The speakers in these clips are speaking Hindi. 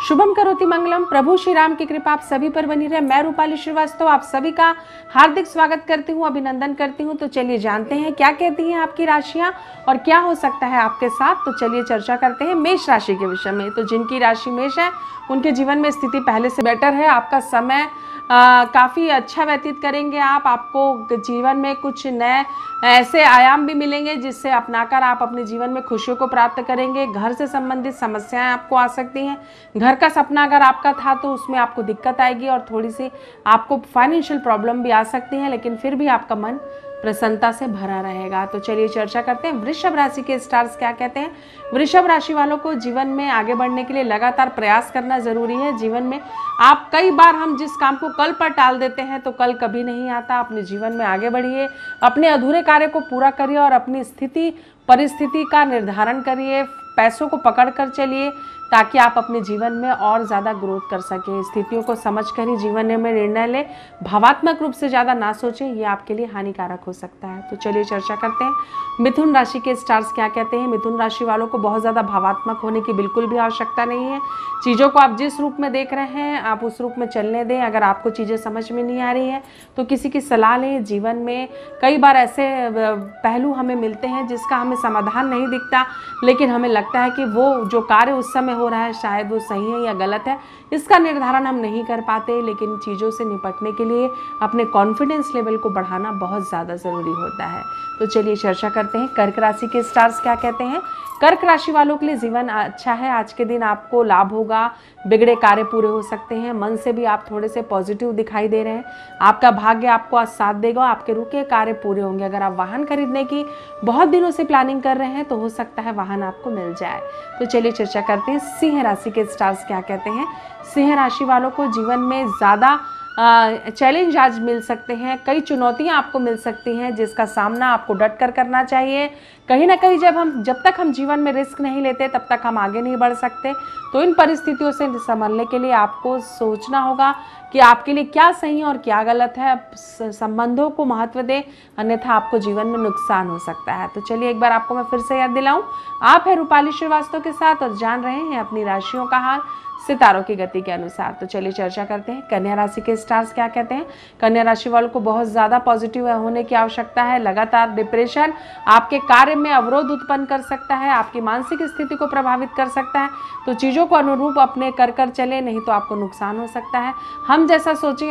शुभम करोति मंगलम। प्रभु श्री राम की कृपा आप सभी पर बनी रहे। मैं रूपाली श्रीवास्तव आप सभी का हार्दिक स्वागत करती हूँ, अभिनंदन करती हूँ। तो चलिए जानते हैं क्या कहती हैं आपकी राशियां और क्या हो सकता है आपके साथ। तो चलिए चर्चा करते हैं मेष राशि के विषय में। तो जिनकी राशि मेष है उनके जीवन में स्थिति पहले से बेटर है। आपका समय काफ़ी अच्छा व्यतीत करेंगे आप। आपको जीवन में कुछ नए ऐसे आयाम भी मिलेंगे जिससे अपनाकर आप अपने जीवन में खुशियों को प्राप्त करेंगे। घर से संबंधित समस्याएं आपको आ सकती हैं। घर का सपना अगर आपका था तो उसमें आपको दिक्कत आएगी और थोड़ी सी आपको फाइनेंशियल प्रॉब्लम भी आ सकती है, लेकिन फिर भी आपका मन प्रसन्नता से भरा रहेगा। तो चलिए चर्चा करते हैं वृषभ राशि के स्टार्स क्या कहते हैं। वृषभ राशि वालों को जीवन में आगे बढ़ने के लिए लगातार प्रयास करना जरूरी है। जीवन में आप कई बार हम जिस काम को कल पर टाल देते हैं तो कल कभी नहीं आता। अपने जीवन में आगे बढ़िए, अपने अधूरे कार्य को पूरा करिए और अपनी स्थिति परिस्थिति का निर्धारण करिए। पैसों को पकड़ कर चलिए ताकि आप अपने जीवन में और ज़्यादा ग्रोथ कर सकें। स्थितियों को समझकर ही जीवन में निर्णय लें। भावात्मक रूप से ज़्यादा ना सोचें, ये आपके लिए हानिकारक हो सकता है। तो चलिए चर्चा करते हैं मिथुन राशि के स्टार्स क्या कहते हैं। मिथुन राशि वालों को बहुत ज़्यादा भावात्मक होने की बिल्कुल भी आवश्यकता नहीं है। चीज़ों को आप जिस रूप में देख रहे हैं आप उस रूप में चलने दें। अगर आपको चीज़ें समझ में नहीं आ रही है तो किसी की सलाह लें। जीवन में कई बार ऐसे पहलू हमें मिलते हैं जिसका हमें समाधान नहीं दिखता, लेकिन हमें लगता है कि वो जो कार्य उस समय हो रहा है शायद वो सही है या गलत है। इसका निर्धारण हम नहीं कर पाते, लेकिन चीज़ों से निपटने के लिए अपने कॉन्फिडेंस लेवल को बढ़ाना बहुत ज़्यादा ज़रूरी होता है। तो चलिए चर्चा करते हैं कर्क राशि के स्टार्स क्या कहते हैं। कर्क राशि वालों के लिए जीवन अच्छा है। आज के दिन आपको लाभ होगा, बिगड़े कार्य पूरे हो सकते हैं। मन से भी आप थोड़े से पॉजिटिव दिखाई दे रहे हैं। आपका भाग्य आपको आज साथ देगा, आपके रुके कार्य पूरे होंगे। अगर आप वाहन खरीदने की बहुत दिनों से प्लानिंग कर रहे हैं तो हो सकता है वाहन आपको मिल जाए। तो चलिए चर्चा करते हैं सिंह राशि के स्टार्स क्या कहते हैं। सिंह राशि वालों को जीवन में ज़्यादा चैलेंज आज मिल सकते हैं। कई चुनौतियां आपको मिल सकती हैं जिसका सामना आपको डट कर करना चाहिए। कहीं ना कहीं जब तक हम जीवन में रिस्क नहीं लेते तब तक हम आगे नहीं बढ़ सकते। तो इन परिस्थितियों से संभलने के लिए आपको सोचना होगा कि आपके लिए क्या सही है और क्या गलत है। संबंधों को महत्व दें, अन्यथा आपको जीवन में नुकसान हो सकता है। तो चलिए एक बार आपको मैं फिर से याद दिलाऊं, आप है रूपाली श्रीवास्तव के साथ और जान रहे हैं अपनी राशियों का हाल सितारों की गति के अनुसार। तो चलिए चर्चा करते हैं कन्या राशि के स्टार्स क्या कहते हैं। कन्या राशि वालों को बहुत ज़्यादा पॉजिटिव होने की आवश्यकता है। लगातार डिप्रेशन आपके कार्य में अवरोध उत्पन्न कर सकता है, आपकी मानसिक स्थिति को प्रभावित कर सकता है। तो चीज़ों को अनुरूप अपने कर चले, नहीं तो आपको नुकसान हो सकता है। हम जैसा सोचें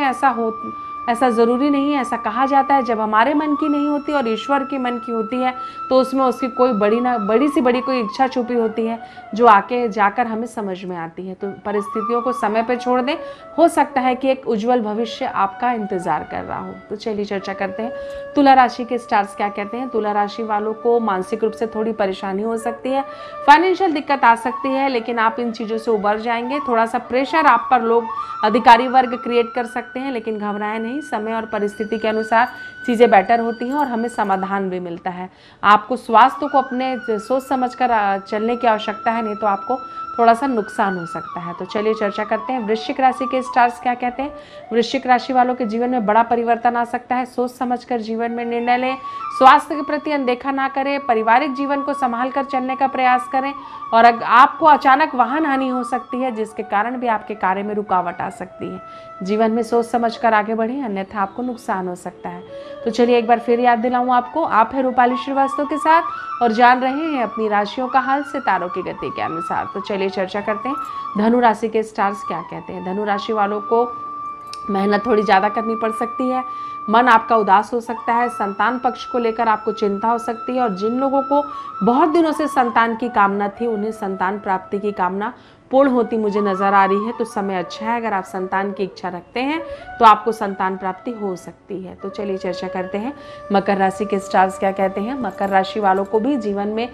ऐसा ज़रूरी नहीं है। ऐसा कहा जाता है जब हमारे मन की नहीं होती और ईश्वर के मन की होती है तो उसमें उसकी कोई बड़ी कोई इच्छा छुपी होती है जो आके जाकर हमें समझ में आती है। तो परिस्थितियों को समय पर छोड़ दें, हो सकता है कि एक उज्जवल भविष्य आपका इंतजार कर रहा हो। तो चलिए चर्चा करते हैं तुला राशि के स्टार्स क्या कहते हैं। तुला राशि वालों को मानसिक रूप से थोड़ी परेशानी हो सकती है, फाइनेंशियल दिक्कत आ सकती है, लेकिन आप इन चीज़ों से उबर जाएंगे। थोड़ा सा प्रेशर आप पर लोग अधिकारी वर्ग क्रिएट कर सकते हैं, लेकिन घबराएं नहीं। समय और परिस्थिति के अनुसार चीज़ें बेटर होती हैं और हमें समाधान भी मिलता है। आपको स्वास्थ्य को अपने सोच समझकर चलने की आवश्यकता है, नहीं तो आपको थोड़ा सा नुकसान हो सकता है। तो चलिए चर्चा करते हैं वृश्चिक राशि के स्टार्स क्या कहते हैं। वृश्चिक राशि वालों के जीवन में बड़ा परिवर्तन आ सकता है। सोच समझकर जीवन में निर्णय लें। स्वास्थ्य के प्रति अनदेखा ना करें। पारिवारिक जीवन को संभाल कर चलने का प्रयास करें। और आपको अचानक वाहन हानि हो सकती है जिसके कारण भी आपके कार्य में रुकावट आ सकती है। जीवन में सोच समझकर आगे बढ़ें, अन्यथा आपको नुकसान हो सकता है। तो चलिए एक बार फिर याद दिलाऊं आपको, आप है रूपाली श्रीवास्तव के साथ और जान रहे हैं अपनी राशियों का हाल सितारों की गति के अनुसार। तो चलिए चर्चा करते हैं धनु राशि के स्टार्स क्या कहते हैं। धनु राशि वालों को मेहनत थोड़ी ज़्यादा करनी पड़ सकती है। मन आपका उदास हो सकता है। संतान पक्ष को लेकर आपको चिंता हो सकती है और जिन लोगों को बहुत दिनों से संतान की कामना थी उन्हें संतान प्राप्ति की कामना पूर्ण होती मुझे नजर आ रही है। तो समय अच्छा है। अगर आप संतान की इच्छा रखते हैं तो आपको संतान प्राप्ति हो सकती है। तो चलिए चर्चा करते हैं मकर राशि के स्टार्स क्या कहते हैं। मकर राशि वालों को भी जीवन में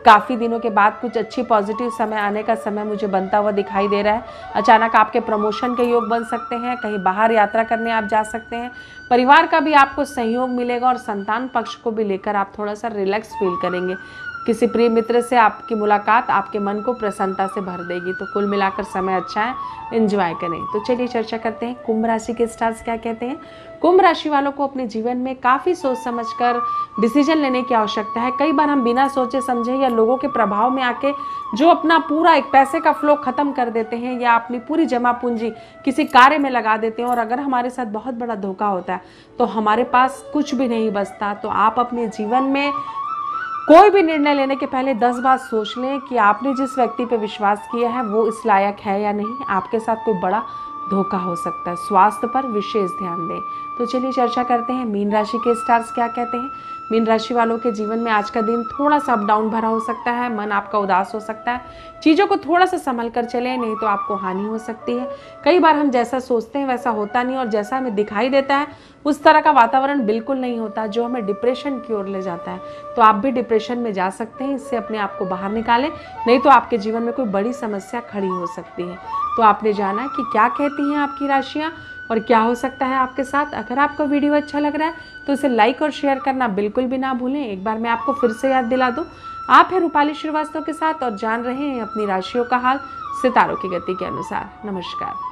काफ़ी दिनों के बाद कुछ अच्छी पॉजिटिव समय आने का समय मुझे बनता हुआ दिखाई दे रहा है। अचानक आपके प्रमोशन के योग बन सकते हैं। कहीं बाहर यात्रा करने आप जा सकते हैं। परिवार का भी आपको सहयोग मिलेगा और संतान पक्ष को भी लेकर आप थोड़ा सा रिलैक्स फील करेंगे। किसी प्रिय मित्र से आपकी मुलाकात आपके मन को प्रसन्नता से भर देगी। तो कुल मिलाकर समय अच्छा है, एंजॉय करें। तो चलिए चर्चा करते हैं कुंभ राशि के स्टार्स क्या कहते हैं। कुंभ राशि वालों को अपने जीवन में काफ़ी सोच समझकर डिसीजन लेने की आवश्यकता है। कई बार हम बिना सोचे समझे या लोगों के प्रभाव में आके जो अपना पूरा एक पैसे का फ्लो खत्म कर देते हैं या अपनी पूरी जमा पूंजी किसी कार्य में लगा देते हैं, और अगर हमारे साथ बहुत बड़ा धोखा होता है तो हमारे पास कुछ भी नहीं बचता। तो आप अपने जीवन में कोई भी निर्णय लेने के पहले 10 बार सोच लें कि आपने जिस व्यक्ति पर विश्वास किया है वो इस लायक है या नहीं। आपके साथ कोई बड़ा धोखा हो सकता है। स्वास्थ्य पर विशेष ध्यान दें। तो चलिए चर्चा करते हैं मीन राशि के स्टार्स क्या कहते हैं। मीन राशि वालों के जीवन में आज का दिन थोड़ा सा अप डाउन भरा हो सकता है। मन आपका उदास हो सकता है। चीज़ों को थोड़ा सा संभल कर चलें, नहीं तो आपको हानि हो सकती है। कई बार हम जैसा सोचते हैं वैसा होता नहीं, और जैसा हमें दिखाई देता है उस तरह का वातावरण बिल्कुल नहीं होता जो हमें डिप्रेशन की ओर ले जाता है। तो आप भी डिप्रेशन में जा सकते हैं। इससे अपने आप को बाहर निकालें, नहीं तो आपके जीवन में कोई बड़ी समस्या खड़ी हो सकती है। तो आपने जाना कि क्या कहती हैं आपकी राशियाँ और क्या हो सकता है आपके साथ। अगर आपको वीडियो अच्छा लग रहा है तो इसे लाइक और शेयर करना बिल्कुल भी ना भूलें। एक बार मैं आपको फिर से याद दिला दूं, आप हैं रूपाली श्रीवास्तव के साथ और जान रहे हैं अपनी राशियों का हाल सितारों की गति के अनुसार। नमस्कार।